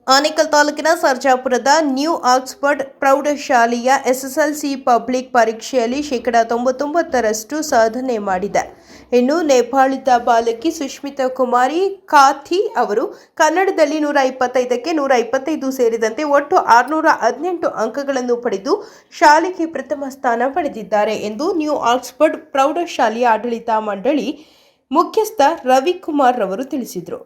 ಆನೇಕಲ್ ತಾಲೂಕಿನ ಸರ್ಜಾಪುರದ new Oxford ಪ್ರೌಢಶಾಲೆಯ SSLC public ಪರೀಕ್ಷೆಯಲ್ಲಿ 99% ಸಾಧನೆ ಮಾಡಿದೆ. ಇನ್ನು ನೇಪಾಳದ ಬಾಲಕಿ ಸುಷ್ಮಿತಾ ಕುಮಾರಿ ಖಾಥಿ ಅವರು ಕನ್ನಡದಲ್ಲಿ 125ಕ್ಕೆ 125 ಸೇರಿದಂತೆ ಒಟ್ಟು 618 ಅಂಕಗಳನ್ನು ಪಡೆದು ಶಾಲೆಗೆ ಪ್ರಥಮ ಸ್ಥಾನ ಪಡೆದಿದ್ದಾರೆ ಎಂದು ನ್ಯೂ ಆಕ್ಸ್ಫರ್ಡ್ ಪ್ರೌಢಶಾಲೆಯ ಆಡಳಿತ ಮಂಡಳಿ ಮುಖ್ಯಸ್ಥ ರವಿಕುಮಾರ್ ರವರು ತಿಳಿಸಿದರು.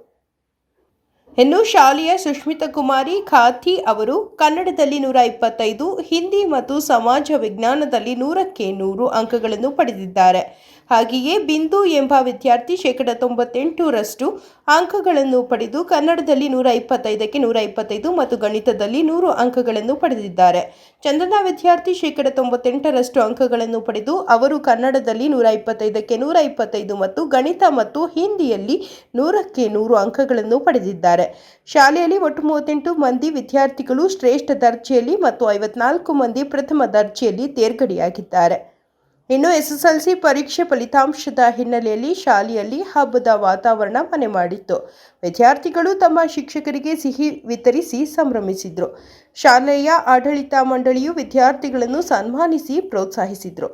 ಇನ್ನು ಶಾಲೆಯ ಸುಷ್ಮಿತಾ ಕುಮಾರಿ ಖಾಥಿ ಅವರು ಕನ್ನಡದಲ್ಲಿ 125, ಹಿಂದಿ ಮತ್ತು ಸಮಾಜ ವಿಜ್ಞಾನದಲ್ಲಿ 100ಕ್ಕೆ 100 ಅಂಕಗಳನ್ನು ಪಡೆದಿದ್ದಾರೆ. ಹಾಗೆಯೇ ಬಿಂದು ಎಂಬ ವಿದ್ಯಾರ್ಥಿ 98% ಅಂಕಗಳನ್ನು ಪಡೆದು ಕನ್ನಡದಲ್ಲಿ 125ಕ್ಕೆ 125 ಮತ್ತು ಗಣಿತದಲ್ಲಿ 100 ಅಂಕಗಳನ್ನು ಪಡೆದಿದ್ದಾರೆ. ಚಂದನಾ ವಿದ್ಯಾರ್ಥಿ 98% ಅಂಕಗಳನ್ನು ಪಡೆದು ಅವರು ಕನ್ನಡದಲ್ಲಿ 125ಕ್ಕೆ 125 ಮತ್ತು ಗಣಿತ ಮತ್ತು ಹಿಂದಿಯಲ್ಲಿ 100ಕ್ಕೆ 100 ಅಂಕಗಳನ್ನು ಪಡೆದಿದ್ದಾರೆ. ಶಾಲೆಯಲ್ಲಿ ಒಟ್ಟು 38 ಮಂದಿ ವಿದ್ಯಾರ್ಥಿಗಳು ಶ್ರೇಷ್ಠ ದರ್ಜೆಯಲ್ಲಿ ಮತ್ತು 54 ಮಂದಿ ಪ್ರಥಮ ದರ್ಜೆಯಲ್ಲಿ ತೇರ್ಗಡೆಯಾಗಿದ್ದಾರೆ. ಇನ್ನು ಎಸ್ಎಸ್ಎಲ್ಸಿ ಪರೀಕ್ಷೆ ಫಲಿತಾಂಶದ ಹಿನ್ನೆಲೆಯಲ್ಲಿ ಶಾಲೆಯಲ್ಲಿ ಹಬ್ಬದ ವಾತಾವರಣ ಮನೆ ಮಾಡಿತ್ತು. ವಿದ್ಯಾರ್ಥಿಗಳು ತಮ್ಮ ಶಿಕ್ಷಕರಿಗೆ ಸಿಹಿ ವಿತರಿಸಿ ಸಂಭ್ರಮಿಸಿದರು. ಶಾಲೆಯ ಆಡಳಿತ ಮಂಡಳಿಯು ವಿದ್ಯಾರ್ಥಿಗಳನ್ನು ಸನ್ಮಾನಿಸಿ ಪ್ರೋತ್ಸಾಹಿಸಿದರು.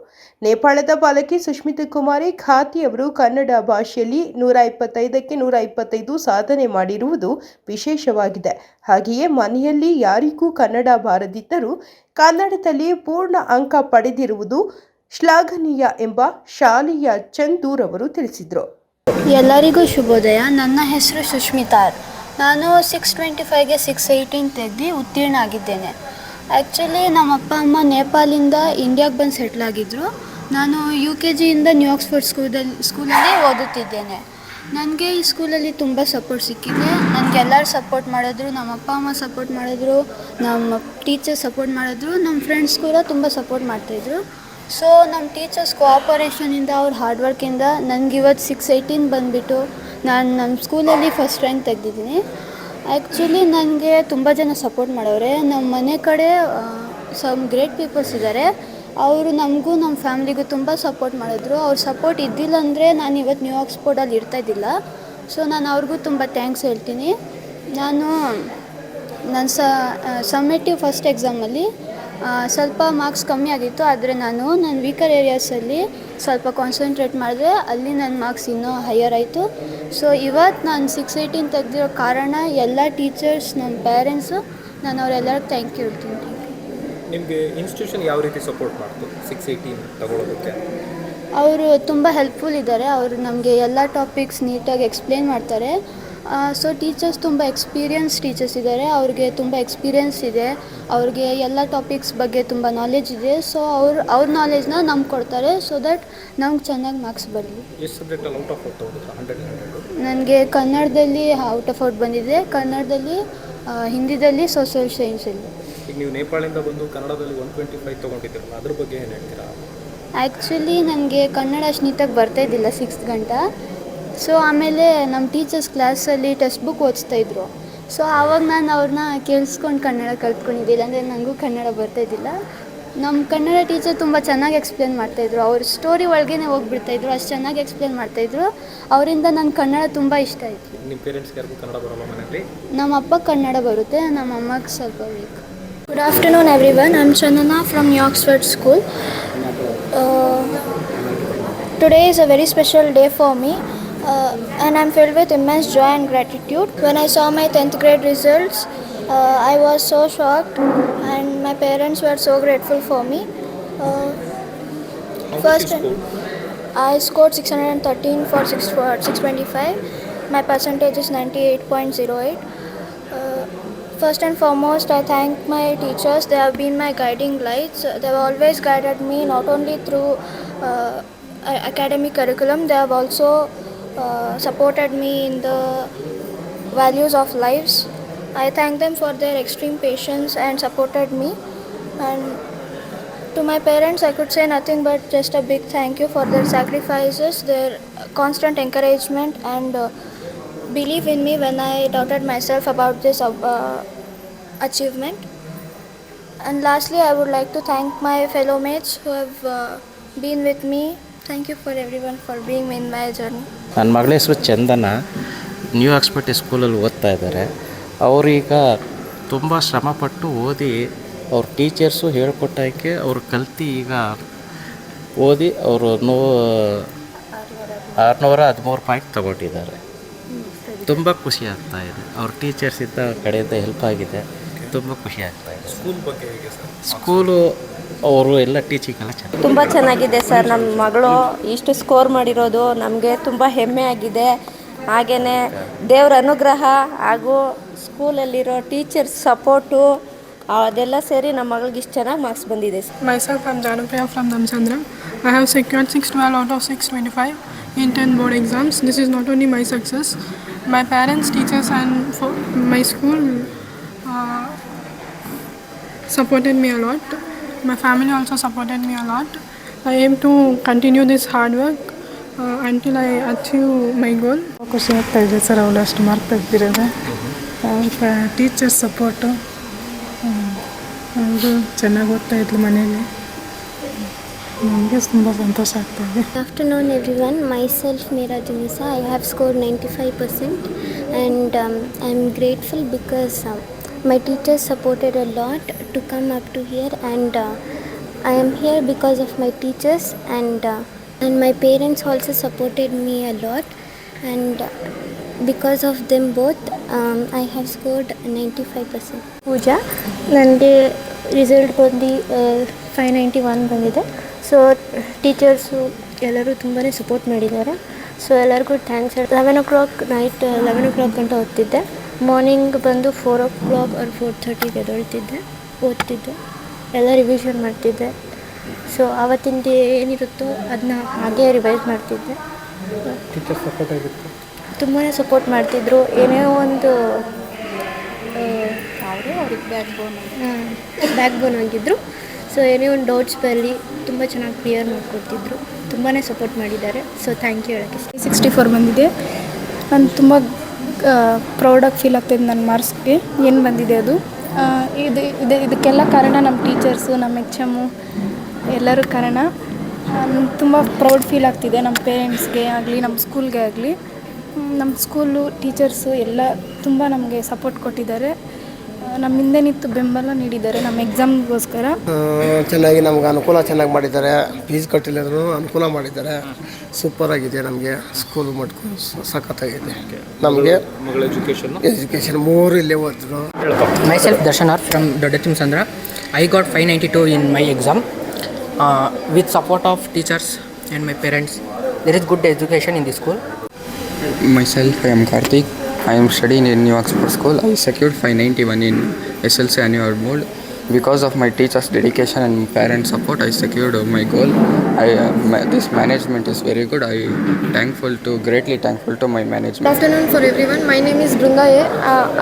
ನೇಪಾಳದ ಬಾಲಕಿ ಸುಷ್ಮಿತಾ ಕುಮಾರಿ ಖಾಥಿ ಅವರು ಕನ್ನಡ ಭಾಷೆಯಲ್ಲಿ 125ಕ್ಕೆ 125 ಸಾಧನೆ ಮಾಡಿರುವುದು ವಿಶೇಷವಾಗಿದೆ. ಹಾಗೆಯೇ ಮನೆಯಲ್ಲಿ ಯಾರಿಗೂ ಕನ್ನಡ ಬಾರದಿದ್ದರೂ ಕನ್ನಡದಲ್ಲಿ ಪೂರ್ಣ ಅಂಕ ಪಡೆದಿರುವುದು ಶ್ಲಾಘನೀಯ ಎಂಬ ಶಾಲೆಯ ಚಂದೂರ್ ಅವರು ತಿಳಿಸಿದರು. ಎಲ್ಲರಿಗೂ ಶುಭೋದಯ. ನನ್ನ ಹೆಸರು ಸುಷ್ಮಿತಾ. ನಾನು 625ಗೆ 618 ತೆಗೆದು ಉತ್ತೀರ್ಣ ಆಗಿದ್ದೇನೆ. ಆ್ಯಕ್ಚುಲಿ ನಮ್ಮ ಅಪ್ಪ ಅಮ್ಮ ನೇಪಾಳಿಂದ ಇಂಡಿಯಾಗೆ ಬಂದು ಸೆಟ್ಲ್ ಆಗಿದ್ದರು. ನಾನು UKGಯಿಂದ ನ್ಯೂ ಆಕ್ಸ್ಫರ್ಡ್ ಸ್ಕೂಲಲ್ಲಿ ಓದುತ್ತಿದ್ದೇನೆ. ನನಗೆ ಈ ಸ್ಕೂಲಲ್ಲಿ ತುಂಬ ಸಪೋರ್ಟ್ ಸಿಕ್ಕಿದೆ. ನನಗೆಲ್ಲರೂ ಸಪೋರ್ಟ್ ಮಾಡಿದ್ರು, ನಮ್ಮ ಅಪ್ಪ ಅಮ್ಮ ಸಪೋರ್ಟ್ ಮಾಡಿದ್ರು, ನಮ್ಮ ಟೀಚರ್ಸ್ ಸಪೋರ್ಟ್ ಮಾಡಿದ್ರು, ನಮ್ಮ ಫ್ರೆಂಡ್ಸ್ ಕೂಡ ತುಂಬ ಸಪೋರ್ಟ್ ಮಾಡ್ತಾಯಿದ್ರು. ಸೊ ನಮ್ಮ ಟೀಚರ್ಸ್ ಕೋಆಪರೇಷನಿಂದ ಅವ್ರ ಹಾರ್ಡ್ ವರ್ಕಿಂದ ನನಗಿವತ್ತು 618 ಬಂದುಬಿಟ್ಟು ನಾನು ನಮ್ಮ ಸ್ಕೂಲಲ್ಲಿ ಫಸ್ಟ್ ರ್ಯಾಂಕ್ ತೆಗೆದಿದ್ದೀನಿ. ಆ್ಯಕ್ಚುಲಿ ನನಗೆ ತುಂಬ ಜನ ಸಪೋರ್ಟ್ ಮಾಡೋರೆ. ನಮ್ಮ ಮನೆ ಕಡೆ ಸಮ್ ಗ್ರೇಟ್ ಪೀಪಲ್ಸ್ ಇದ್ದಾರೆ. ಅವರು ನಮಗೂ ನಮ್ಮ ಫ್ಯಾಮ್ಲಿಗೂ ತುಂಬ ಸಪೋರ್ಟ್ ಮಾಡಿದ್ರು. ಅವ್ರ ಸಪೋರ್ಟ್ ಇದ್ದಿಲ್ಲ ಅಂದರೆ ನಾನು ಇವತ್ತು ನ್ಯೂ ಆಕ್ಸ್ಫರ್ಡಲ್ಲಿ ಇರ್ತಾಯಿದ್ದಿಲ್ಲ. ಸೊ ನಾನು ಅವ್ರಿಗೂ ತುಂಬ ಥ್ಯಾಂಕ್ಸ್ ಹೇಳ್ತೀನಿ. ನನ್ನ ಸಮ್ಮೇಟಿವ್ ಫಸ್ಟ್ ಎಕ್ಸಾಮಲ್ಲಿ ಸ್ವಲ್ಪ ಮಾರ್ಕ್ಸ್ ಕಮ್ಮಿ ಆಗಿತ್ತು. ಆದರೆ ನನ್ನ ವೀಕರ್ ಏರಿಯಾಸಲ್ಲಿ ಸ್ವಲ್ಪ ಕಾನ್ಸಂಟ್ರೇಟ್ ಮಾಡಿದ್ರೆ ಅಲ್ಲಿ ನನ್ನ ಮಾರ್ಕ್ಸ್ ಇನ್ನೂ ಹೈಯರ್ ಆಯಿತು. ಸೊ ಇವತ್ತು ನಾನು 618 ತೆಗೆದಿರೋ ಕಾರಣ ಎಲ್ಲ ಟೀಚರ್ಸ್, ನಮ್ಮ ಪೇರೆಂಟ್ಸು, ನಾನು ಅವರೆಲ್ಲರಿಗೂ ಥ್ಯಾಂಕ್ ಯು ಹೇಳ್ತೀನಿ. ನಿಮಗೆ ಇನ್ಸ್ಟಿಟ್ಯೂಷನ್ ಯಾವ ರೀತಿ ಸಪೋರ್ಟ್ ಮಾಡ್ತು 618 ತಗೊಳ್ಳೋದಕ್ಕೆ? ಅವರು ತುಂಬ ಹೆಲ್ಪ್ಫುಲ್ ಇದ್ದಾರೆ. ಅವರು ನಮಗೆ ಎಲ್ಲ ಟಾಪಿಕ್ಸ್ ನೀಟಾಗಿ ಎಕ್ಸ್ಪ್ಲೇನ್ ಮಾಡ್ತಾರೆ. ಸೊ ಟೀಚರ್ಸ್ ತುಂಬ ಎಕ್ಸ್ಪೀರಿಯನ್ಸ್ ಟೀಚರ್ಸ್ ಇದ್ದಾರೆ. ಅವ್ರಿಗೆ ತುಂಬ ಎಕ್ಸ್ಪೀರಿಯನ್ಸ್ ಇದೆ. ಅವ್ರಿಗೆ ಎಲ್ಲ ಟಾಪಿಕ್ಸ್ ಬಗ್ಗೆ ತುಂಬ ನಾಲೆಜ್ ಇದೆ. ಸೊ ಅವ್ರ ನಾಲೆಜ್ನ ನಮ್ಗೆ ಕೊಡ್ತಾರೆ, ಸೊ ದಟ್ ನಮ್ಗೆ ಚೆನ್ನಾಗಿ ಮಾರ್ಕ್ಸ್ ಬರಲಿ. ಎಷ್ಟು ಸಬ್ಜೆಕ್ಟಲ್ಲಿ ಔಟ್ ಆಫ್ ಔಟ್ 100? ನನಗೆ ಕನ್ನಡದಲ್ಲಿ ಔಟ್ ಆಫ್ ಔಟ್ ಬಂದಿದೆ, ಕನ್ನಡದಲ್ಲಿ, ಹಿಂದಿದಲ್ಲಿ, ಸೋಷಿಯಲ್ ಸೈನ್ಸಲ್ಲಿ. ಈಗ ನೀವು ನೇಪಾಳಿಂದ ಬಂದು ಕನ್ನಡದಲ್ಲಿ 125 ತೊಗೊಂಡಿದ್ದೀರಲ್ಲ, ಅದ್ರ ಬಗ್ಗೆ ಏನು ಹೇಳ್ತೀರಾ? ಆ್ಯಕ್ಚುಲಿ ನನಗೆ ಕನ್ನಡ ಅಷ್ಟು ನೀಟಾಗಿ ಬರ್ತಾಯಿದ್ದಿಲ್ಲ 6th ಗಂಟ. ಸೊ ಆಮೇಲೆ ನಮ್ಮ ಟೀಚರ್ಸ್ ಕ್ಲಾಸಲ್ಲಿ ಟೆಕ್ಸ್ಟ್ ಬುಕ್ ಓದಿಸ್ತಾಯಿದ್ರು. ಸೊ ಆವಾಗ ನಾನು ಅವ್ರನ್ನ ಕೇಳಿಸ್ಕೊಂಡು ಕನ್ನಡ ಕಲ್ತ್ಕೊಂಡಿದ್ದಿಲ್ಲ, ಅಂದರೆ ನನಗೂ ಕನ್ನಡ ಬರ್ತಾಯಿದ್ದಿಲ್ಲ. ನಮ್ಮ ಕನ್ನಡ ಟೀಚರ್ ತುಂಬ ಚೆನ್ನಾಗಿ ಎಕ್ಸ್ಪ್ಲೇನ್ ಮಾಡ್ತಾಯಿದ್ರು. ಅವ್ರ ಸ್ಟೋರಿ ಒಳಗೇ ಹೋಗ್ಬಿಡ್ತಾಯಿದ್ರು, ಅಷ್ಟು ಚೆನ್ನಾಗಿ ಎಕ್ಸ್ಪ್ಲೇನ್ ಮಾಡ್ತಾಯಿದ್ರು. ಅವರಿಂದ ನನ್ನ ಕನ್ನಡ ತುಂಬ ಇಷ್ಟ ಆಯಿತು. ನಿಮ್ಮ ಪೇರೆಂಟ್ಸ್ಗೆ ಯಾರಿಗೂ ಕನ್ನಡ ಬರೋಲ್ಲ ಮನೆಯಲ್ಲಿ? ನಮ್ಮ ಅಪ್ಪ ಕನ್ನಡ ಬರುತ್ತೆ, ನಮ್ಮ ಅಮ್ಮಗೆ ಸ್ವಲ್ಪ weak. Good afternoon everyone, I'm Chandana from New Oxford School. Today is a very special day for me and I'm filled with immense joy and gratitude. When I saw my 10th grade results, I was so shocked and my parents were so grateful for me. First, I scored 613 for 625. My percentage is 98.08. First and foremost, I thank my teachers. They have been my guiding lights. They have always guided me not only through academic curriculum, they have also supported me in the values of lives. I thank them for their extreme patience and supported me. And to my parents, I could say nothing but just a big thank you for their sacrifices, their constant encouragement and believe in me when I doubted myself about this achievement. And lastly, I would like to thank my fellow mates who have been with me. Thank you for everyone for being in my journey. ನನ್ನ ಮಗಳ ಹೆಸರು ಚಂದನ, new Oxford ಸ್ಕೂಲಲ್ಲಿ ಓದ್ತಾ ಇದ್ದಾರೆ. ಅವರೀಗ ತುಂಬ ಶ್ರಮಪಟ್ಟು ಓದಿ ಅವ್ರ ಟೀಚರ್ಸು ಹೇಳ್ಕೊಟ್ಟಕ್ಕೆ ಅವ್ರು ಕಲ್ತು ಈಗ ಓದಿ ಅವರು 613 ಪಾಯಿಂಟ್ ತಗೊಂಡಿದ್ದಾರೆ. ತುಂಬ ಖುಷಿ ಆಗ್ತಾ ಇದೆ. ಅವ್ರ ಟೀಚರ್ಸಿಂದ ಕಡೆಯಿಂದ ಹೆಲ್ಪ್ ಆಗಿದೆ. ತುಂಬ ಖುಷಿ ಆಗ್ತಾ ಇದೆ. ಸ್ಕೂಲ್ ಬಗ್ಗೆ ಹೇಗೆ ಸರ್? ಸ್ಕೂಲು ಅವರು ಎಲ್ಲ ಟೀಚಿಂಗ್ ಎಲ್ಲ ಚೆನ್ನಾಗಿ ತುಂಬ ಚೆನ್ನಾಗಿದೆ ಸರ್. ನಮ್ಮ ಮಗಳು ಇಷ್ಟು ಸ್ಕೋರ್ ಮಾಡಿರೋದು ನಮಗೆ ತುಂಬ ಹೆಮ್ಮೆ ಆಗಿದೆ. ಹಾಗೆಯೇ ದೇವರ ಅನುಗ್ರಹ ಹಾಗೂ ಸ್ಕೂಲಲ್ಲಿರೋ ಟೀಚರ್ಸ್ ಸಪೋರ್ಟು ಅದೆಲ್ಲ ಸೇರಿ ನಮ್ಮ ಮಗಳಿಗೆ ಇಷ್ಟು ಚೆನ್ನಾಗಿ ಮಾರ್ಕ್ಸ್ ಬಂದಿದೆ sir. Myself, I'm Janupriya from Damchandra. I have secured 612 out of 625 in 10 board exams. This is not only my success. My parents, teachers and my school supported me a lot. My family also supported me a lot. I aim to continue this hard work until I achieve my goal. ಖುಷಿ ಆಗ್ತಾ ಇದೆ sir. ಅವಳು ಅಷ್ಟು mark ತೆಗ್ದಿರೋದು teachers support. ಅವರು ಚೆನ್ನಾಗಿ ಓದ್ತಾ ಇದ್ಲು ಮನೇಲಿ. ನಮಗೆ ತುಂಬ ಸಂತೋಷ ಆಗ್ತಾ ಇದೆ. Good afternoon everyone. Myself Meera Junisa. I have scored 95% and I'm grateful because my teachers supported a lot to come up to here and I am here because of my teachers and my parents also supported me a lot and because of them both I have scored 95%. ಪೂಜಾ, ನನಗೆ result ಬಂದು 591 ಬಂದಿದೆ. So teachers ಎಲ್ಲರೂ ತುಂಬಾ support ಮಾಡಿದ್ದಾರೆ. So ಎಲ್ಲರಿಗೂ thanks. 11 o'clock night 11 o'clock ಗಂಟ ಓದ್ತಿದ್ದೆ. Morning ಬಂದು 4 o'clock or 4:30ಗೆ ಎದ್ದೇಳ್ತಿದ್ದೆ, ಓದ್ತಿದ್ದೆ, ಎಲ್ಲ ರಿವಿಷನ್ ಮಾಡ್ತಿದ್ದೆ. ಸೊ ಆವತ್ತಿಂದ ಏನಿರುತ್ತೋ ಅದನ್ನ ಹಾಗೇ ರಿವೈಸ್ ಮಾಡ್ತಿದ್ದೆ. ಟೀಚರ್ ಸಪೋರ್ಟ್ ಆಗಿತ್ತು. ತುಂಬಾ ಸಪೋರ್ಟ್ ಮಾಡ್ತಿದ್ರು. ಏನೇ ಒಂದು ಅವ್ರಿಗೆ ಬ್ಯಾಕ್ ಬೋನ್ ಆಗಿದ್ದರು. ಸೊ ಏನೇ ಒಂದು ಡೌಟ್ಸ್ ಬರಲಿ ತುಂಬ ಚೆನ್ನಾಗಿ ಕ್ಲಿಯರ್ ಮಾಡ್ಕೊಡ್ತಿದ್ರು. ತುಂಬಾ ಸಪೋರ್ಟ್ ಮಾಡಿದ್ದಾರೆ. ಸೊ ಥ್ಯಾಂಕ್ ಯು ಹೇಳೋಕ್ಕೆ. 64 ಬಂದಿದೆ. ನಾನು ತುಂಬ ಪ್ರೌಡಾಗಿ ಫೀಲ್ ಆಗ್ತಾಯಿದೆ ನನ್ನ ಮಾರ್ಕ್ಸ್ಗೆ ಏನು ಬಂದಿದೆ ಅದು. ಇದಕ್ಕೆಲ್ಲ ಕಾರಣ ನಮ್ಮ ಟೀಚರ್ಸು, ನಮ್ಮ HMು ಎಲ್ಲರೂ ಕಾರಣ. ತುಂಬ ಪ್ರೌಡ್ ಫೀಲ್ ಆಗ್ತಿದೆ ನಮ್ಮ ಪೇರೆಂಟ್ಸ್ಗೆ ಆಗಲಿ, ನಮ್ಮ ಸ್ಕೂಲ್ಗೆ ಆಗಲಿ. ನಮ್ಮ ಸ್ಕೂಲು ಟೀಚರ್ಸು ಎಲ್ಲ ತುಂಬ ನಮಗೆ ಸಪೋರ್ಟ್ ಕೊಟ್ಟಿದ್ದಾರೆ. ನಮ್ಮ ಹಿಂದೆ ನಿಂತು ಬೆಂಬಲ ನೀಡಿದ್ದಾರೆ ನಮ್ಮ ಎಕ್ಸಾಮ್ಗೋಸ್ಕರ. ಚೆನ್ನಾಗಿ ನಮ್ಗೆ ಅನುಕೂಲ ಚೆನ್ನಾಗಿ ಮಾಡಿದ್ದಾರೆ. ಫೀಸ್ ಕಟ್ಟಿಲ್ಲದ್ರೂ ಅನುಕೂಲ ಮಾಡಿದ್ದಾರೆ. ಸೂಪರ್ ಆಗಿದೆ. ನಮಗೆ ಸ್ಕೂಲ್ ಮಟ್ಕು ಸಖತ್ತಾಗಿದೆ. ನಮಗೆ ಮಗಳ ಎಜುಕೇಷನ್ 3 ಇಲ್ಲೇ ಓದಿದ್ರು. Myself Darshan R from Dodatimsandra. I got 592 in my exam. With support of teachers and my parents, there is good education in the school. Myself, I am Karthik. I am studying in New Oxford School. I secured 591 in SLC annual board. Because of my teachers' dedication and parents' support, I secured my goal. This management is very good. I greatly thankful to my management. Good afternoon for everyone. My name is Brunda A.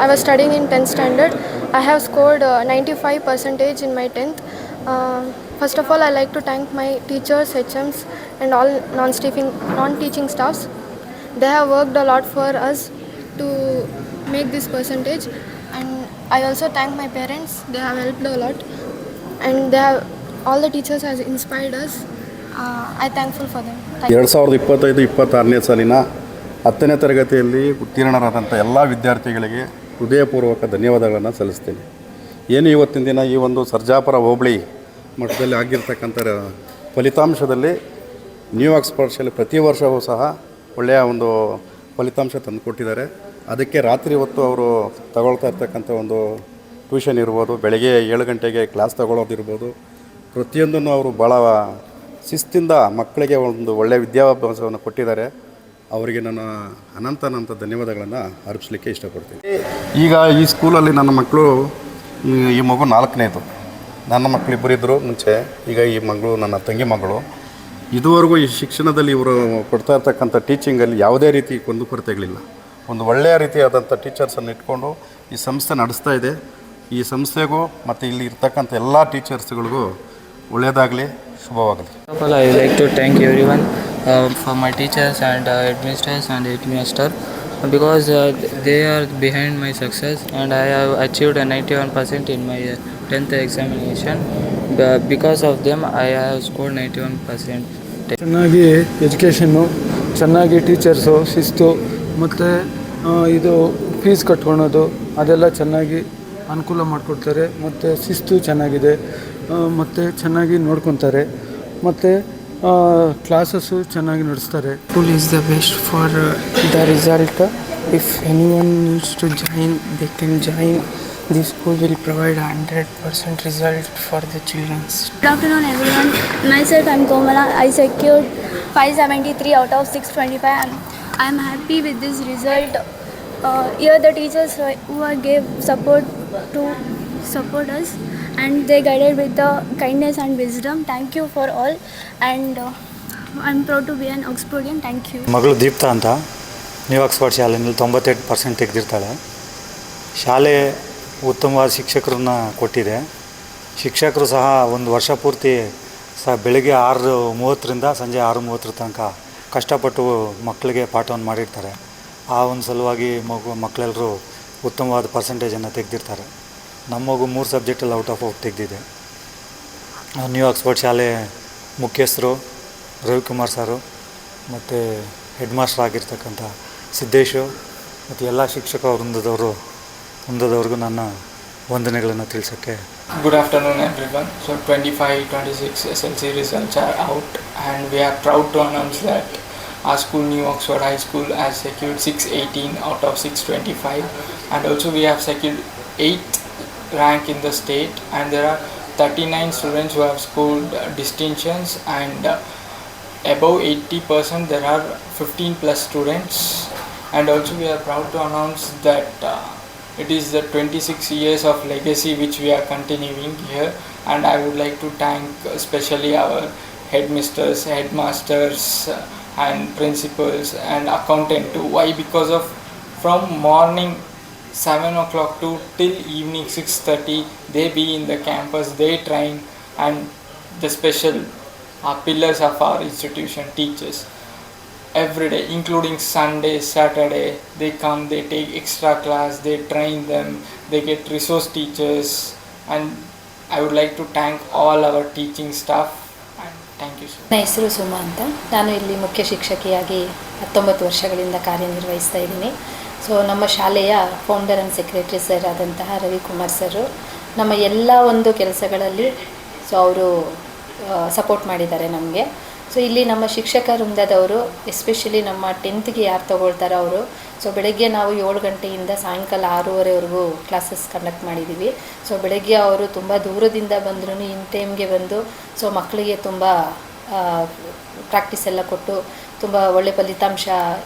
I was studying in 10th standard. I have scored 95% in my 10th. First of all, I like to thank my teachers, HMs and all non-teaching staffs. They have worked a lot for us to make this percentage, and I also thank my parents. They have helped a lot and all the teachers has inspired us. I thankful for them. 2025-26ನೇ ಸಾಲಿನ 10ನೇ ತರಗತಿಯಲ್ಲಿ ಉತ್ತೀರ್ಣರಾದಂಥ ಎಲ್ಲ ವಿದ್ಯಾರ್ಥಿಗಳಿಗೆ ಹೃದಯಪೂರ್ವಕ ಧನ್ಯವಾದಗಳನ್ನು ಸಲ್ಲಿಸ್ತೇನೆ. ಏನು ಇವತ್ತಿನ ದಿನ ಈ ಒಂದು ಸರ್ಜಾಪುರ ಹೋಬಳಿ ಮಟ್ಟದಲ್ಲಿ ಆಗಿರ್ತಕ್ಕಂಥ ಫಲಿತಾಂಶದಲ್ಲಿ ನ್ಯೂ ಆಕ್ಸ್ಫರ್ಡ್ ಶಾಲೆ ಪ್ರತಿ ವರ್ಷವೂ ಸಹ ಒಳ್ಳೆಯ ಒಂದು ಫಲಿತಾಂಶ ತಂದುಕೊಟ್ಟಿದ್ದಾರೆ. ಅದಕ್ಕೆ ರಾತ್ರಿ ಹೊತ್ತು ಅವರು ತಗೊಳ್ತಾ ಇರ್ತಕ್ಕಂಥ ಒಂದು ಟ್ಯೂಷನ್ ಇರ್ಬೋದು, ಬೆಳಗ್ಗೆ 7 ಗಂಟೆಗೆ ಕ್ಲಾಸ್ ತಗೊಳ್ಳೋದಿರ್ಬೋದು, ಪ್ರತಿಯೊಂದನ್ನು ಅವರು ಭಾಳ ಶಿಸ್ತಿಂದ ಮಕ್ಕಳಿಗೆ ಒಂದು ಒಳ್ಳೆಯ ವಿದ್ಯಾಭ್ಯಾಸವನ್ನು ಕೊಟ್ಟಿದ್ದಾರೆ. ಅವರಿಗೆ ನಾನು ಅನಂತ ಧನ್ಯವಾದಗಳನ್ನು ಅರ್ಪಿಸಲಿಕ್ಕೆ ಇಷ್ಟಪಡ್ತೀನಿ. ಈಗ ಈ ಸ್ಕೂಲಲ್ಲಿ ನನ್ನ ಮಕ್ಕಳು, ಈ ಮಗು 4ನೇದು. ನನ್ನ ಮಕ್ಕಳಿಬ್ಬರಿದ್ದರು ಮುಂಚೆ, ಈಗ ಈ ಮಗಳು ನನ್ನ ತಂಗಿ ಮಗಳು. ಇದುವರೆಗೂ ಈ ಶಿಕ್ಷಣದಲ್ಲಿ ಇವರು ಕೊಡ್ತಾ ಇರ್ತಕ್ಕಂಥ ಟೀಚಿಂಗಲ್ಲಿ ಯಾವುದೇ ರೀತಿ ಕುಂದುಕೊರತೆಗಳಿಲ್ಲ. ಒಂದು ಒಳ್ಳೆಯ ರೀತಿಯಾದಂಥ ಟೀಚರ್ಸನ್ನು ಇಟ್ಕೊಂಡು ಈ ಸಂಸ್ಥೆ ನಡೆಸ್ತಾ ಇದೆ. ಈ ಸಂಸ್ಥೆಗೂ ಮತ್ತು ಇಲ್ಲಿ ಇರ್ತಕ್ಕಂಥ ಎಲ್ಲ ಟೀಚರ್ಸ್ಗಳಿಗೂ ಒಳ್ಳೆಯದಾಗಲಿ, ಶುಭವಾಗಲಿ. I would like to thank everyone for my teachers and administrators and headmaster because they are behind my success and I have achieved a 91% in my 10th examination. Because of them I have scored 91%. ಚೆನ್ನಾಗಿ education, ಚೆನ್ನಾಗಿ teachers, ಶಿಸ್ತು ಮತ್ತು ಇದು fees ಕಟ್ಕೊಳೋದು ಅದೆಲ್ಲ ಚೆನ್ನಾಗಿ ಅನುಕೂಲ ಮಾಡಿಕೊಡ್ತಾರೆ ಮತ್ತು ಶಿಸ್ತು ಚೆನ್ನಾಗಿದೆ ಮತ್ತು ಚೆನ್ನಾಗಿ ನೋಡ್ಕೊತಾರೆ ಮತ್ತು ಕ್ಲಾಸಸ್ಸು ಚೆನ್ನಾಗಿ ನಡೆಸ್ತಾರೆ. School is the best for the result. If anyone needs to join, they can join. This school will provide 100% result for the children. Good afternoon everyone. Myself I'm Komala. I secured 573 out of 625. I'm happy with this result. Here the teachers who gave support to support us and they guided with the kindness and wisdom. Thank you for all and I'm proud to be an Oxfordian. Thank you. ಮಗಳು ದೀಪ್ತಾ ಅಂತ new Oxford ಶಾಲೆಯಲ್ಲಿ 98% ತೆಗೆದಿರ್ತಾಳೆ. ಶಾಲೆ ಉತ್ತಮವಾದ ಶಿಕ್ಷಕರನ್ನ ಕೊಟ್ಟಿದೆ. ಶಿಕ್ಷಕರು ಸಹ ಒಂದು ವರ್ಷ ಪೂರ್ತಿ ಬೆಳಗ್ಗೆ 6:30ರಿಂದ ಸಂಜೆ 6:30 ತನಕ ಕಷ್ಟಪಟ್ಟು ಮಕ್ಕಳಿಗೆ ಪಾಠವನ್ನು ಮಾಡಿರ್ತಾರೆ. ಆ ಒಂದು ಸಲುವಾಗಿ ಮಕ್ಕಳೆಲ್ಲರೂ ಉತ್ತಮವಾದ ಪರ್ಸೆಂಟೇಜನ್ನು ತೆಗೆದಿರ್ತಾರೆ. ನಮ್ಮ ಮಗು 3 ಸಬ್ಜೆಕ್ಟಲ್ಲಿ ಔಟ್ ಆಫ್ ತೆಗೆದಿದೆ. ನ್ಯೂ ಆಕ್ಸ್ಫರ್ಡ್ ಶಾಲೆ ಮುಖ್ಯಸ್ಥರು ರವಿಕುಮಾರ್ ಸರು ಮತ್ತು ಹೆಡ್ ಮಾಸ್ಟರ್ ಆಗಿರ್ತಕ್ಕಂಥ ಸಿದ್ದೇಶು ಮತ್ತು ಎಲ್ಲ ಶಿಕ್ಷಕ ವೃಂದದವ್ರಿಗೂ ನನ್ನ ವಂದನೆಗಳನ್ನು ತಿಳಿಸೋಕ್ಕೆ. Good afternoon everyone. So 25-26 SLC results are out and we are proud to announce that our school, New Oxford High School, has secured 618 out of 625 and also we have secured 8th rank in the state and there are 39 students who have scored distinctions and above 80% there are 15 plus students and also we are proud to announce that it is the 26 years of legacy which we are continuing here and I would like to thank especially our headmisters, headmasters and principals and accountant too. Why? Because of from morning 7 o'clock to till evening 6:30 they be in the campus, they train and the special pillars of our institution, teachers. Every day including Sunday, Saturday they come, they take extra class, they train them, they get resource teachers and I would like to thank all our teaching staff and thank you sir. ನನ್ನ ಹೆಸರು ಸುಮಾ ಅಂತ. ನಾನು ಇಲ್ಲಿ ಮುಖ್ಯ ಶಿಕ್ಷಕಿಯಾಗಿ 19 ವರ್ಷಗಳಿಂದ ಕಾರ್ಯನಿರ್ವಹಿಸ್ತಾ ಇದ್ದೀನಿ. So ನಮ್ಮ ಶಾಲೆಯ ಫೌಂಡರ್ ಆ್ಯಂಡ್ ಸೆಕ್ರೆಟರಿ ಸರ್ ಆದಂತಹ ರವಿಕುಮಾರ್ ಸರು ನಮ್ಮ ಎಲ್ಲ ಒಂದು ಕೆಲಸಗಳಲ್ಲಿ ಸೊ ಅವರು ಸಪೋರ್ಟ್ ಮಾಡಿದ್ದಾರೆ ನಮಗೆ. ಸೊ ಇಲ್ಲಿ ನಮ್ಮ ಶಿಕ್ಷಕ ವೃಂದದವರು ಎಸ್ಪೆಷಲಿ ನಮ್ಮ 10th ಯಾರು ತಗೊಳ್ತಾರೋ ಅವರು ಸೊ ಬೆಳಗ್ಗೆ ನಾವು 7 ಗಂಟೆಯಿಂದ ಸಾಯಂಕಾಲ 6:30ವರೆಗೂ ಕ್ಲಾಸಸ್ ಕಂಡಕ್ಟ್ ಮಾಡಿದ್ದೀವಿ. ಸೊ ಬೆಳಗ್ಗೆ ಅವರು ತುಂಬ ದೂರದಿಂದ ಬಂದ್ರೂ ಇನ್ ಟೈಮ್ಗೆ ಬಂದು ಸೊ ಮಕ್ಕಳಿಗೆ ತುಂಬ ಪ್ರಾಕ್ಟೀಸ್ ಎಲ್ಲ ಕೊಟ್ಟು ತುಂಬ ಒಳ್ಳೆ ಫಲಿತಾಂಶ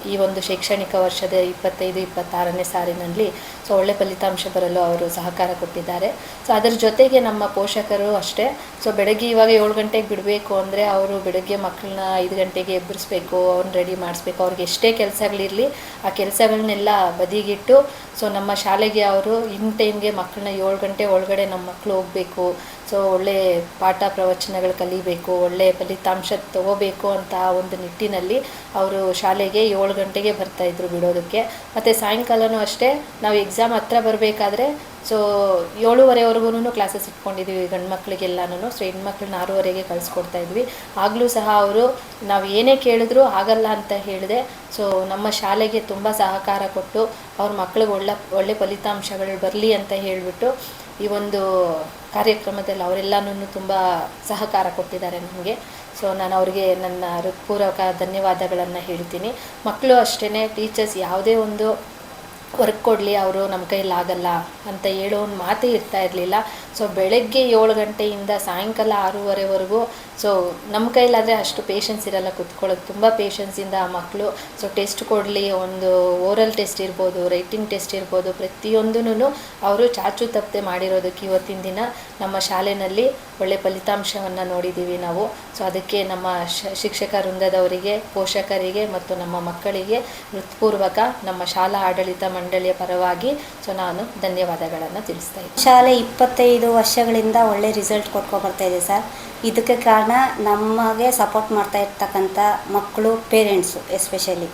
ಈ ಒಂದು ಶೈಕ್ಷಣಿಕ ವರ್ಷದ 25-26ನೇ ಸಾಲಿನಲ್ಲಿ ಸೊ ಒಳ್ಳೆ ಫಲಿತಾಂಶ ಬರಲು ಅವರು ಸಹಕಾರ ಕೊಟ್ಟಿದ್ದಾರೆ. ಸೊ ಅದರ ಜೊತೆಗೆ ನಮ್ಮ ಪೋಷಕರು ಅಷ್ಟೇ. ಸೊ ಬೆಳಗ್ಗೆ ಇವಾಗ 7 ಗಂಟೆಗೆ ಬಿಡಬೇಕು ಅಂದರೆ ಅವರು ಬೆಳಗ್ಗೆ ಮಕ್ಕಳನ್ನ 5 ಗಂಟೆಗೆ ಎಬ್ಬರಿಸ್ಬೇಕು, ಅವ್ರನ್ನ ರೆಡಿ ಮಾಡಿಸ್ಬೇಕು. ಅವ್ರಿಗೆ ಎಷ್ಟೇ ಕೆಲಸಗಳಿರಲಿ ಆ ಕೆಲಸಗಳನ್ನೆಲ್ಲ ಬದಿಗಿಟ್ಟು ಸೊ ನಮ್ಮ ಶಾಲೆಗೆ ಅವರು ಇನ್ ಟೈಮ್ಗೆ ಮಕ್ಕಳನ್ನ 7 ಗಂಟೆ ಒಳಗಡೆ ನಮ್ಮ ಮಕ್ಕಳು ಹೋಗಬೇಕು, ಸೊ ಒಳ್ಳೆ ಪಾಠ ಪ್ರವಚನಗಳು ಕಲಿಬೇಕು, ಒಳ್ಳೆ ಫಲಿತಾಂಶ ತಗೋಬೇಕು ಅಂತ ಒಂದು ನಿಟ್ಟಿನಲ್ಲಿ ಅವರು ಶಾಲೆಗೆ 7 ಗಂಟೆಗೆ ಬರ್ತಾಯಿದ್ರು ಬಿಡೋದಕ್ಕೆ. ಮತ್ತು ಸಾಯಂಕಾಲವೂ ಅಷ್ಟೇ ನಾವು ಎಕ್ಸಾಮ್ ಹತ್ರ ಬರಬೇಕಾದ್ರೆ ಸೊ 7:30ವರೆಗೂ ಕ್ಲಾಸಸ್ ಇಟ್ಕೊಂಡಿದ್ವಿ ಗಂಡು ಮಕ್ಕಳಿಗೆಲ್ಲನೂ. ಸೊ ಹೆಣ್ಮಕ್ಳನ್ನ 6:30ಗೆ ಕಳಿಸ್ಕೊಡ್ತಾಯಿದ್ವಿ. ಆಗಲೂ ಸಹ ಅವರು ನಾವು ಏನೇ ಕೇಳಿದ್ರು ಆಗಲ್ಲ ಅಂತ ಹೇಳಿದೆ. ಸೊ ನಮ್ಮ ಶಾಲೆಗೆ ತುಂಬ ಸಹಕಾರ ಕೊಟ್ಟು ಅವ್ರ ಮಕ್ಳಿಗೆ ಒಳ್ಳೆ ಫಲಿತಾಂಶಗಳು ಬರಲಿ ಅಂತ ಹೇಳಿಬಿಟ್ಟು ಈ ಒಂದು ಕಾರ್ಯಕ್ರಮದಲ್ಲಿ ಅವರೆಲ್ಲನೂ ತುಂಬ ಸಹಕಾರ ಕೊಟ್ಟಿದ್ದಾರೆ ನಮಗೆ. ಸೊ ನಾನು ಅವರಿಗೆ ನನ್ನ ಹೃತ್ಪೂರ್ವಕ ಧನ್ಯವಾದಗಳನ್ನು ಹೇಳ್ತೀನಿ. ಮಕ್ಕಳು ಅಷ್ಟೇ, ಟೀಚರ್ಸ್ ಯಾವುದೇ ಒಂದು ವರ್ಕ್ ಕೊಡಲಿ ಅವರು ನಮ್ಮ ಕೈಲಾಗಲ್ಲ ಅಂತ ಹೇಳೋ ಒಂದು ಮಾತೇ ಇರ್ತಾ ಇರಲಿಲ್ಲ. ಸೊ ಬೆಳಗ್ಗೆ 7 ಗಂಟೆಯಿಂದ ಸಾಯಂಕಾಲ 6:30ವರೆಗೂ ಸೊ ನಮ್ಮ ಕೈಲಾದರೆ ಅಷ್ಟು ಪೇಷನ್ಸ್ ಇರಲ್ಲ ಕೂತ್ಕೊಳ್ಳೋದು. ತುಂಬ ಪೇಷನ್ಸಿಂದ ಆ ಮಕ್ಕಳು ಸೊ ಟೆಸ್ಟ್ ಕೊಡಲಿ, ಒಂದು ಓರಲ್ ಟೆಸ್ಟ್ ಇರ್ಬೋದು, ರೈಟಿಂಗ್ ಟೆಸ್ಟ್ ಇರ್ಬೋದು, ಪ್ರತಿಯೊಂದೂ ಅವರು ಚಾಚು ತಪ್ಪದೆ ಮಾಡಿರೋದಕ್ಕೆ ಇವತ್ತಿನ ದಿನ ನಮ್ಮ ಶಾಲೆಯಲ್ಲಿ ಒಳ್ಳೆ ಫಲಿತಾಂಶವನ್ನು ನೋಡಿದ್ದೀವಿ ನಾವು. ಸೊ ಅದಕ್ಕೆ ನಮ್ಮ ಶಿಕ್ಷಕ ವೃಂದದವರಿಗೆ, ಪೋಷಕರಿಗೆ ಮತ್ತು ನಮ್ಮ ಮಕ್ಕಳಿಗೆ ಹೃತ್ಪೂರ್ವಕ ನಮ್ಮ ಶಾಲಾ ಆಡಳಿತ ಮಂಡಳಿಯ ಪರವಾಗಿ ಸೊ ನಾನು ಧನ್ಯವಾದಗಳನ್ನು ತಿಳಿಸ್ತಾ ಇದ್ದೀನಿ. ಶಾಲೆ 25 ವರ್ಷಗಳಿಂದ ಒಳ್ಳೆ ರಿಸಲ್ಟ್ ಕೊಟ್ಕೊಬರ್ತಾ ಇದೆ ಸರ್. ಇದಕ್ಕೆ ಕಾರಣ ನಮಗೆ ಸಪೋರ್ಟ್ ಮಾಡ್ತಾ ಇರ್ತಕ್ಕಂಥ ಮಕ್ಕಳು, ಪೇರೆಂಟ್ಸು ಎಸ್ಪೆಷಲಿ.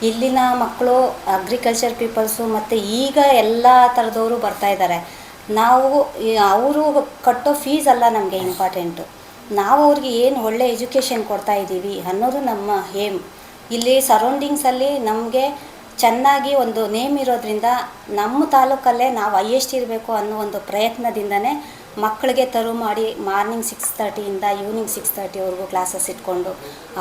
ಇಲ್ಲಿನ ಮಕ್ಕಳು ಅಗ್ರಿಕಲ್ಚರ್ ಪೀಪಲ್ಸು ಮತ್ತು ಈಗ ಎಲ್ಲ ಥರದವರು ಬರ್ತಾ ಇದ್ದಾರೆ. ನಾವು ಅವರು ಕಟ್ಟೋ ಫೀಸ್ ಅಲ್ಲ ನಮಗೆ ಇಂಪಾರ್ಟೆಂಟು, ನಾವು ಅವ್ರಿಗೆ ಏನು ಒಳ್ಳೆ ಎಜುಕೇಷನ್ ಕೊಡ್ತಾ ಇದ್ದೀವಿ ಅನ್ನೋದು ನಮ್ಮ ಏಮ್. ಇಲ್ಲಿ ಸರೌಂಡಿಂಗ್ಸಲ್ಲಿ ನಮಗೆ ಚೆನ್ನಾಗಿ ಒಂದು ನೇಮ್ ಇರೋದ್ರಿಂದ ನಮ್ಮ ತಾಲೂಕಲ್ಲೇ ನಾವು ಹೈಯೆಸ್ಟ್ ಇರಬೇಕು ಅನ್ನೋ ಒಂದು ಪ್ರಯತ್ನದಿಂದನೇ ಮಕ್ಕಳಿಗೆ ತರು ಮಾಡಿ ಮಾರ್ನಿಂಗ್ 6:30ಇಂದ ಈವ್ನಿಂಗ್ 6:30ವರೆಗೂ ಕ್ಲಾಸಸ್ ಇಟ್ಕೊಂಡು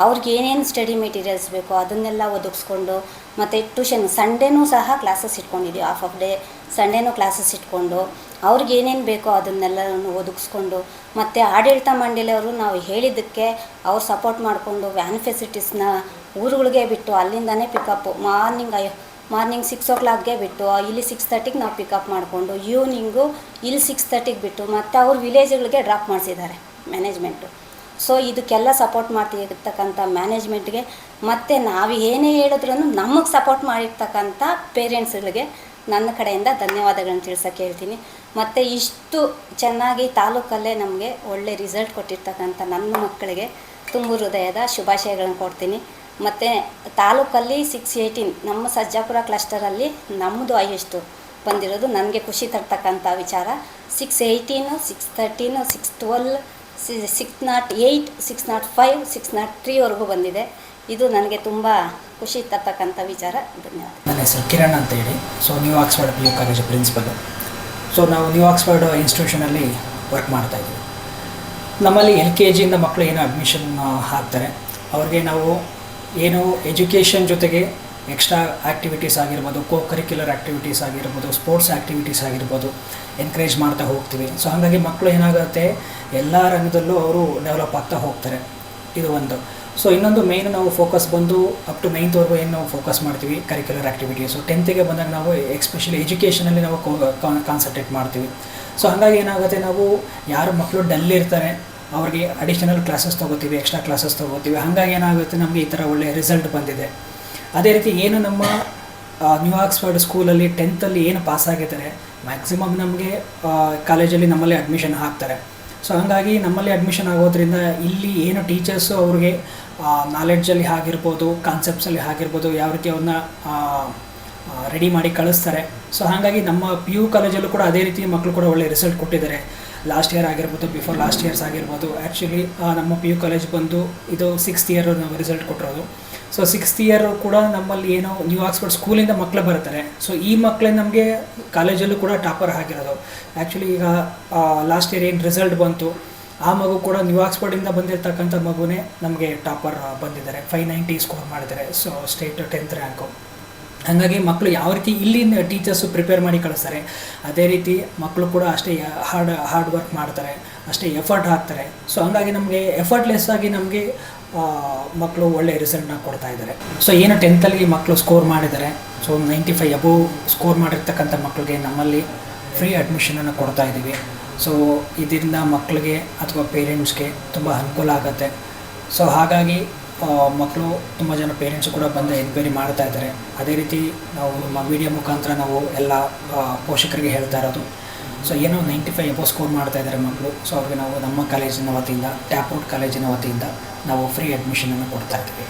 ಅವ್ರಿಗೆ ಏನೇನು ಸ್ಟಡಿ ಮೆಟೀರಿಯಲ್ಸ್ ಬೇಕೋ ಅದನ್ನೆಲ್ಲ ಒದಗಿಸ್ಕೊಂಡು ಮತ್ತು ಟ್ಯೂಷನ್ ಸಂಡೇನೂ ಸಹ ಕ್ಲಾಸಸ್ ಇಟ್ಕೊಂಡಿದ್ದೀವಿ, ಆಫ್ ಡೇ ಸಂಡೇನೂ ಕ್ಲಾಸಸ್ ಇಟ್ಕೊಂಡು ಅವ್ರಿಗೆ ಏನೇನು ಬೇಕೋ ಅದನ್ನೆಲ್ಲನೂ ಒದಗಿಸ್ಕೊಂಡು ಮತ್ತು ಆಡಳಿತ ಮಂಡಳಿಯವರು ನಾವು ಹೇಳಿದ್ದಕ್ಕೆ ಅವ್ರು ಸಪೋರ್ಟ್ ಮಾಡಿಕೊಂಡು ವ್ಯಾನ್ ಫೆಸಿಲಿಟೀಸ್ನ ಊರುಗಳಿಗೆ ಬಿಟ್ಟು ಅಲ್ಲಿಂದನೇ ಪಿಕಪ್ಪು ಮಾರ್ನಿಂಗ್ 6 o'clockಗೆ ಬಿಟ್ಟು ಇಲ್ಲಿ 6:30ಗೆ ನಾವು ಪಿಕಪ್ ಮಾಡಿಕೊಂಡು ಈವ್ನಿಂಗು ಇಲ್ಲಿ 6:30ಗೆ ಬಿಟ್ಟು ಮತ್ತು ಅವ್ರ ವಿಲೇಜ್ಗಳಿಗೆ ಡ್ರಾಪ್ ಮಾಡಿಸಿದ್ದಾರೆ ಮ್ಯಾನೇಜ್ಮೆಂಟು. ಸೊ ಇದಕ್ಕೆಲ್ಲ ಸಪೋರ್ಟ್ ಮಾಡ್ತಿರ್ತಕ್ಕಂಥ ಮ್ಯಾನೇಜ್ಮೆಂಟ್ಗೆ ಮತ್ತು ನಾವು ಏನೇ ಹೇಳಿದ್ರೂ ನಮಗೆ ಸಪೋರ್ಟ್ ಮಾಡಿರ್ತಕ್ಕಂಥ ಪೇರೆಂಟ್ಸ್ಗಳಿಗೆ ನನ್ನ ಕಡೆಯಿಂದ ಧನ್ಯವಾದಗಳನ್ನ ತಿಳಿಸೋಕ್ಕೆ ಹೇಳ್ತೀನಿ. ಮತ್ತು ಇಷ್ಟು ಚೆನ್ನಾಗಿ ತಾಲೂಕಲ್ಲೇ ನಮಗೆ ಒಳ್ಳೆ ರಿಸಲ್ಟ್ ಕೊಟ್ಟಿರ್ತಕ್ಕಂಥ ನನ್ನ ಮಕ್ಕಳಿಗೆ ತುಂಬು ಹೃದಯದ ಶುಭಾಶಯಗಳನ್ನು ಕೊಡ್ತೀನಿ. ಮತ್ತು ತಾಲೂಕಲ್ಲಿ 618 ನಮ್ಮ ಸರ್ಜಾಪುರ ಕ್ಲಸ್ಟರಲ್ಲಿ ನಮ್ಮದು ಹೈಯೆಸ್ಟು ಬಂದಿರೋದು ನನಗೆ ಖುಷಿ ತರ್ತಕ್ಕಂಥ ವಿಚಾರ. 618, 613, 612, 608, 605, 603ವರೆಗೂ ಬಂದಿದೆ. ಇದು ನನಗೆ ತುಂಬ ಖುಷಿ ತರ್ತಕ್ಕಂಥ ವಿಚಾರ. ಧನ್ಯವಾದ. ನನ್ನ ಹೆಸರು ಕಿರಣ್ ಅಂತ ಹೇಳಿ. So new Oxford PU college principle. So ನಾವು ನ್ಯೂ ಆಕ್ಸ್ಫರ್ಡ್ ಇನ್ಸ್ಟಿಟ್ಯೂಷನಲ್ಲಿ ವರ್ಕ್ ಮಾಡ್ತಾಯಿದ್ದೀವಿ. ನಮ್ಮಲ್ಲಿ LKGಯಿಂದ ಮಕ್ಕಳು ಏನೋ ಅಡ್ಮಿಷನ್ ಹಾಕ್ತಾರೆ, ಅವ್ರಿಗೆ ನಾವು ಏನು ಎಜುಕೇಷನ್ ಜೊತೆಗೆ ಎಕ್ಸ್ಟ್ರಾ ಆ್ಯಕ್ಟಿವಿಟೀಸ್ ಆಗಿರ್ಬೋದು, ಕರಿಕ್ಯುಲರ್ ಆ್ಯಕ್ಟಿವಿಟೀಸ್ ಆಗಿರ್ಬೋದು, ಸ್ಪೋರ್ಟ್ಸ್ ಆ್ಯಕ್ಟಿವಿಟೀಸ್ ಆಗಿರ್ಬೋದು ಎನ್ಕರೇಜ್ ಮಾಡ್ತಾ ಹೋಗ್ತೀವಿ. ಸೊ ಹಾಗಾಗಿ ಮಕ್ಕಳು ಏನಾಗುತ್ತೆ ಎಲ್ಲ ರಂಗದಲ್ಲೂ ಅವರು ಡೆವಲಪ್ ಆಗ್ತಾ ಹೋಗ್ತಾರೆ. ಇದು ಒಂದು. ಸೊ ಇನ್ನೊಂದು ಮೇಯ್ನ್ ನಾವು ಫೋಕಸ್ ಬಂದು ಅಪ್ ಟು 9th ಏನು ನಾವು ಫೋಕಸ್ ಮಾಡ್ತೀವಿ ಕರಿಕ್ಯುಲರ್ ಆ್ಯಕ್ಟಿವಿಟೀಸು. 10th ಬಂದಾಗ ನಾವು ಎಸ್ಪೆಷಲಿ ಎಜುಕೇಷನಲ್ಲಿ ನಾವು ಕಾನ್ಸಂಟ್ರೇಟ್ ಮಾಡ್ತೀವಿ. ಸೊ ಹಾಗಾಗಿ ಏನಾಗುತ್ತೆ, ನಾವು ಯಾರು ಮಕ್ಕಳು ಡಲ್ ಇರ್ತಾರೆ ಅವ್ರಿಗೆ ಅಡಿಷನಲ್ ಕ್ಲಾಸಸ್ ತೊಗೋತೀವಿ, ಎಕ್ಸ್ಟ್ರಾ ಕ್ಲಾಸಸ್ ತೊಗೋತೀವಿ. ಹಾಗಾಗಿ ಏನಾಗುತ್ತೆ, ನಮಗೆ ಈ ಥರ ಒಳ್ಳೆಯ ರಿಸಲ್ಟ್ ಬಂದಿದೆ. ಅದೇ ರೀತಿ ಏನು ನಮ್ಮ ನ್ಯೂ ಆಕ್ಸ್ಫರ್ಡ್ ಸ್ಕೂಲಲ್ಲಿ 10th ಏನು ಪಾಸ್ ಆಗಿದ್ದಾರೆ ಮ್ಯಾಕ್ಸಿಮಮ್ ನಮಗೆ ಕಾಲೇಜಲ್ಲಿ ನಮ್ಮಲ್ಲಿ ಅಡ್ಮಿಷನ್ ಹಾಕ್ತಾರೆ. ಸೊ ಹಾಗಾಗಿ ನಮ್ಮಲ್ಲಿ ಅಡ್ಮಿಷನ್ ಆಗೋದ್ರಿಂದ ಇಲ್ಲಿ ಏನು ಟೀಚರ್ಸು ಅವ್ರಿಗೆ ನಾಲೆಡ್ಜಲ್ಲಿ ಆಗಿರ್ಬೋದು, ಕಾನ್ಸೆಪ್ಟ್ಸಲ್ಲಿ ಆಗಿರ್ಬೋದು ಯಾವ ರೀತಿ ಅವ್ರನ್ನ ರೆಡಿ ಮಾಡಿ ಕಳಿಸ್ತಾರೆ. ಸೊ ಹಾಗಾಗಿ ನಮ್ಮ PU ಕಾಲೇಜಲ್ಲೂ ಕೂಡ ಅದೇ ರೀತಿ ಮಕ್ಕಳು ಕೂಡ ಒಳ್ಳೆ ರಿಸಲ್ಟ್ ಕೊಟ್ಟಿದ್ದಾರೆ. ಲಾಸ್ಟ್ ಇಯರ್ ಆಗಿರ್ಬೋದು, ಬಿಫೋರ್ ಲಾಸ್ಟ್ ಇಯರ್ಸ್ ಆಗಿರ್ಬೋದು. ಆ್ಯಕ್ಚುಲಿ ನಮ್ಮ PU ಕಾಲೇಜ್ ಬಂದು ಇದು 6th ಇಯರ್ ನಾವು ರಿಸಲ್ಟ್ ಕೊಟ್ಟಿರೋದು. ಸೊ 6th ಇಯರ್ ಕೂಡ ನಮ್ಮಲ್ಲಿ ಏನೋ ನ್ಯೂ ಆಕ್ಸ್ಫರ್ಡ್ ಸ್ಕೂಲಿಂದ ಮಕ್ಕಳು ಬರ್ತಾರೆ. ಸೊ ಈ ಮಕ್ಕಳೇ ನಮಗೆ ಕಾಲೇಜಲ್ಲೂ ಕೂಡ ಟಾಪರ್ ಆಗಿರೋದು. ಆ್ಯಕ್ಚುಲಿ ಈಗ ಲಾಸ್ಟ್ ಇಯರ್ ಏನು ರಿಸಲ್ಟ್ ಬಂತು ಆ ಮಗು ಕೂಡ ನ್ಯೂ ಆಕ್ಸ್ಫರ್ಡಿಂದ ಬಂದಿರತಕ್ಕಂಥ ಮಗುನೇ ನಮಗೆ ಟಾಪರ್ ಬಂದಿದ್ದಾರೆ. 590 ಸ್ಕೋರ್ ಮಾಡಿದ್ದಾರೆ. So state 10th rank. ಹಾಗಾಗಿ ಮಕ್ಕಳು ಯಾವ ರೀತಿ ಇಲ್ಲಿನ ಟೀಚರ್ಸು ಪ್ರಿಪೇರ್ ಮಾಡಿ ಕಳಿಸ್ತಾರೆ ಅದೇ ರೀತಿ ಮಕ್ಕಳು ಕೂಡ ಅಷ್ಟೇ ಹಾರ್ಡ್ ವರ್ಕ್ ಮಾಡ್ತಾರೆ, ಅಷ್ಟೇ ಎಫರ್ಟ್ ಹಾಕ್ತಾರೆ. ಸೊ ಹಂಗಾಗಿ ನಮಗೆ ಎಫರ್ಟ್ಲೆಸ್ ಆಗಿ ನಮಗೆ ಮಕ್ಕಳು ಒಳ್ಳೆ ರಿಸಲ್ಟ್ನ ಕೊಡ್ತಾ ಇದ್ದಾರೆ. ಸೊ ಏನು 10th ಮಕ್ಕಳು ಸ್ಕೋರ್ ಮಾಡಿದ್ದಾರೆ, ಸೊ 95 ಅಬೋವ್ ಸ್ಕೋರ್ ಮಾಡಿರ್ತಕ್ಕಂಥ ಮಕ್ಕಳಿಗೆ ನಮ್ಮಲ್ಲಿ ಫ್ರೀ ಅಡ್ಮಿಷನನ್ನು ಕೊಡ್ತಾ ಇದ್ದೀವಿ. ಸೊ ಇದರಿಂದ ಮಕ್ಕಳಿಗೆ ಅಥವಾ ಪೇರೆಂಟ್ಸ್ಗೆ ತುಂಬ ಅನುಕೂಲ ಆಗುತ್ತೆ. ಸೊ ಹಾಗಾಗಿ ಮಕ್ಕಳು ತುಂಬ ಜನ ಪೇರೆಂಟ್ಸು ಕೂಡ ಬಂದು ಎನ್ಕ್ವೈರಿ ಮಾಡ್ತಾ ಇದ್ದಾರೆ. ಅದೇ ರೀತಿ ನಾವು ನಮ್ಮ ಮೀಡಿಯಾ ಮುಖಾಂತರ ನಾವು ಎಲ್ಲ ಪೋಷಕರಿಗೆ ಹೇಳ್ತಾ ಇರೋದು, ಸೊ ಏನೋ 95 ಅಬೋವ್ ಸ್ಕೋರ್ ಮಾಡ್ತಾ ಇದ್ದಾರೆ ಮಕ್ಕಳು. ಸೊ ಅವ್ರಿಗೆ ನಾವು ನಮ್ಮ ಕಾಲೇಜಿನ ವತಿಯಿಂದ, ಟ್ಯಾಪ್ ರೂಟ್ ಕಾಲೇಜಿನ ವತಿಯಿಂದ ನಾವು ಫ್ರೀ ಅಡ್ಮಿಷನನ್ನು ಕೊಡ್ತಾ ಇದ್ದೀವಿ.